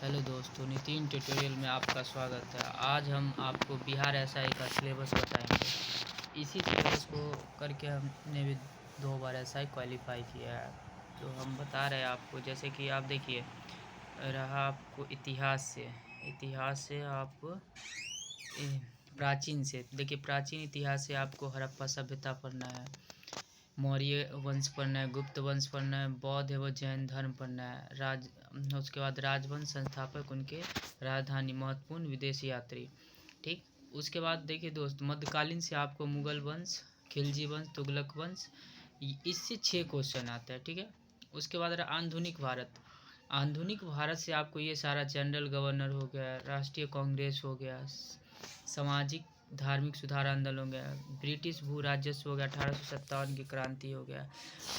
Hello दोस्तों, Nitin tutorial में आपका स्वागत है। आज हम आपको बिहार एसआई का सिलेबस बताएंगे। इसी सिलेबस को करके हमने भी 2 बार एसआई क्वालिफाई किया है। तो हम बता रहे हैं आपको, जैसे कि आप देखिए, रहा आपको इतिहास से आप प्राचीन से देखिए, प्राचीन इतिहास से आपको हड़प्पा सभ्यता पढ़ना है, मौर्य वंश पढ़ना है, गुप्त वंश पढ़ना है, बौद्ध एवं जैन धर्म पढ़ना है, उसके बाद राजवंश संस्थापक, उनके राजधानी, महत्वपूर्ण विदेशी यात्री। ठीक, उसके बाद देखिए दोस्त, मध्यकालीन से आपको मुगल वंश, खिलजी वंश, तुगलक वंश, इससे 6 क्वेश्चन आता है। ठीक है, उसके बाद आधुनिक भारत से आपको ये सारा जनरल गवर्नर हो गया, राष्ट्रीय कांग्रेस हो गया, सामाजिक धार्मिक सुधार आंदोलन हो गया, ब्रिटिश भू राजस्व हो गया, 1857 की क्रांति हो गया।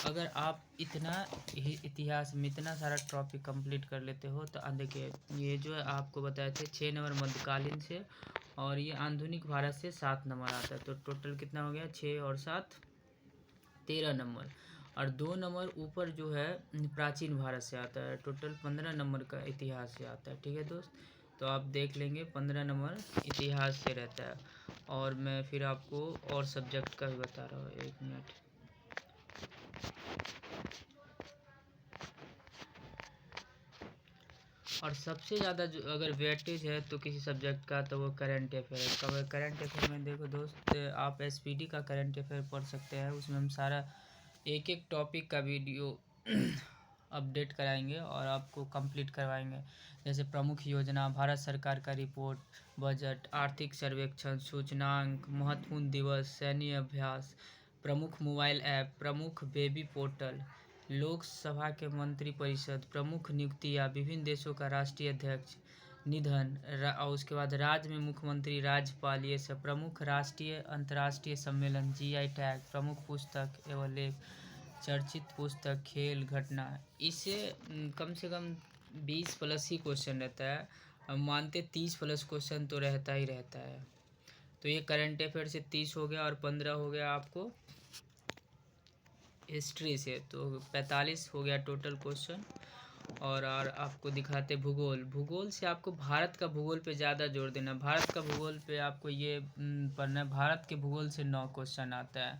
अगर आप इतना इतिहास में इतना सारा टॉपिक कंप्लीट कर लेते हो तो देखिए, ये जो है आपको बताए थे 6 नंबर मध्यकालीन से, और ये आधुनिक भारत से 7 नंबर आता है। तो टोटल कितना हो गया, 6 और 7 13 नंबर, और 2 नंबर ऊपर जो है प्राचीन भारत से आता है। टोटल 15 नंबर का इतिहास से आता है। ठीक है दोस्त, तो आप देख लेंगे 15 नंबर इतिहास से रहता है। और मैं फिर आपको और सब्जेक्ट का भी बता रहा हूँ, 1 मिनट। और सबसे ज़्यादा जो अगर वेटेज है तो किसी सब्जेक्ट का, तो वो करंट अफेयर है। करंट अफेयर में देखो दोस्त, आप एसपीडी का करंट अफेयर पढ़ सकते हैं। उसमें हम सारा एक एक टॉपिक का वीडियो अपडेट कराएंगे और आपको कंप्लीट करवाएंगे। जैसे प्रमुख योजना, भारत सरकार का रिपोर्ट, बजट, आर्थिक सर्वेक्षण, सूचनांक, महत्वपूर्ण दिवस, सैन्य अभ्यास, प्रमुख मोबाइल ऐप, प्रमुख बेबी पोर्टल, लोकसभा के मंत्रिपरिषद, प्रमुख नियुक्तियाँ, विभिन्न देशों का राष्ट्रीय अध्यक्ष, निधन, और उसके बाद राज्य में मुख्यमंत्री, राज्यपाल, ये सब, प्रमुख राष्ट्रीय अंतर्राष्ट्रीय सम्मेलन, जीआई टैग, प्रमुख पुस्तक एवं लेख, चर्चित पुस्तक, खेल घटना। इससे कम से कम 20 प्लस ही क्वेश्चन रहता है। हम मानते 30 प्लस क्वेश्चन तो रहता ही रहता है। तो ये करंट अफेयर से 30 हो गया, और 15 हो गया आपको हिस्ट्री से, तो 45 हो गया टोटल क्वेश्चन। और आपको दिखाते भूगोल से आपको भारत का भूगोल पे ज़्यादा जोर देना। भारत का भूगोल पे आपको ये पढ़ना है, भारत के भूगोल से 9 क्वेश्चन आता है,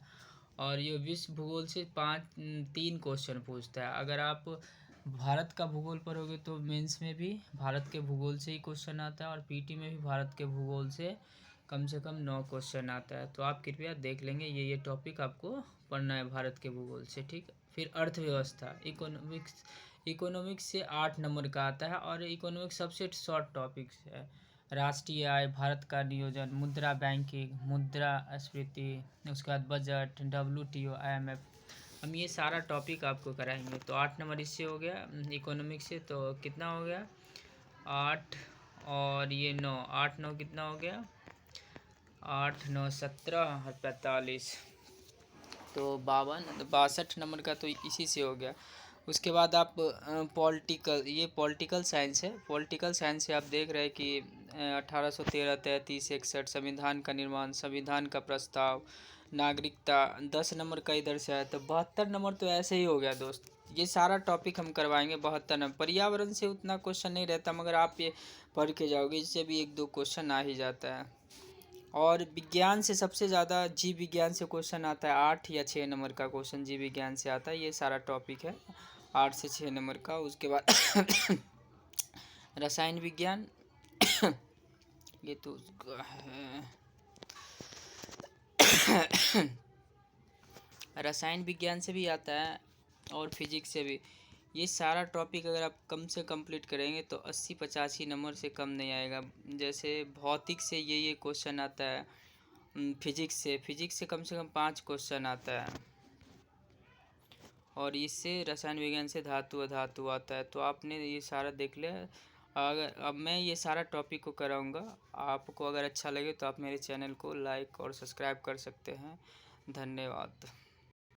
और ये विश्व भूगोल से 3 क्वेश्चन पूछता है। अगर आप भारत का भूगोल पढ़ोगे तो मेंस में भी भारत के भूगोल से ही क्वेश्चन आता है, और पीटी में भी भारत के भूगोल से कम 9 क्वेश्चन आता है। तो आप कृपया देख लेंगे, ये टॉपिक आपको पढ़ना है भारत के भूगोल से। ठीक, फिर अर्थव्यवस्था, इकोनॉमिक्स से 8 नंबर का आता है, और इकोनॉमिक्स सबसे शॉर्ट टॉपिक्स है। राष्ट्रीय आय, भारत का नियोजन, मुद्रा बैंकिंग, मुद्रास्फीति, उसके बाद बजट, WTO, IMF, हम ये सारा टॉपिक आपको कराएंगे। तो 8 नंबर इससे हो गया इकोनॉमिक्स से। तो कितना हो गया, 8 और ये 9, 8 9 कितना हो गया, 8 9 17 और 45, तो 62 नंबर का तो इसी से हो गया। उसके बाद आप पॉलिटिकल साइंस है। पॉलिटिकल साइंस से आप देख रहे हैं कि 1813, 33, 61, संविधान का निर्माण, संविधान का प्रस्ताव, नागरिकता, 10 नंबर का इधर से आया। तो 72 नंबर तो ऐसे ही हो गया दोस्त। ये सारा टॉपिक हम करवाएंगे 72 नंबर। पर्यावरण से उतना क्वेश्चन नहीं रहता, मगर आप ये पढ़ के जाओगे, इससे भी 1-2 क्वेश्चन आ ही जाता है। और विज्ञान से सबसे ज़्यादा जीव विज्ञान से क्वेश्चन आता है, 8 या 6 नंबर का क्वेश्चन जीव विज्ञान से आता है। ये सारा टॉपिक है 8 से 6 नंबर का। उसके बाद रसायन विज्ञान ये तो है रसायन विज्ञान से भी आता है, और फिजिक्स से भी। ये सारा टॉपिक अगर आप कम से कंप्लीट करेंगे तो 80-85 नंबर से कम नहीं आएगा। जैसे भौतिक से ये क्वेश्चन आता है, फिजिक्स से कम 5 क्वेश्चन आता है, और इससे रसायन विज्ञान से धातु अधातु आता है। तो आपने ये सारा देख लिया। अगर अब मैं ये सारा टॉपिक को कराऊंगा, आपको अगर अच्छा लगे तो आप मेरे चैनल को लाइक और सब्सक्राइब कर सकते हैं। धन्यवाद।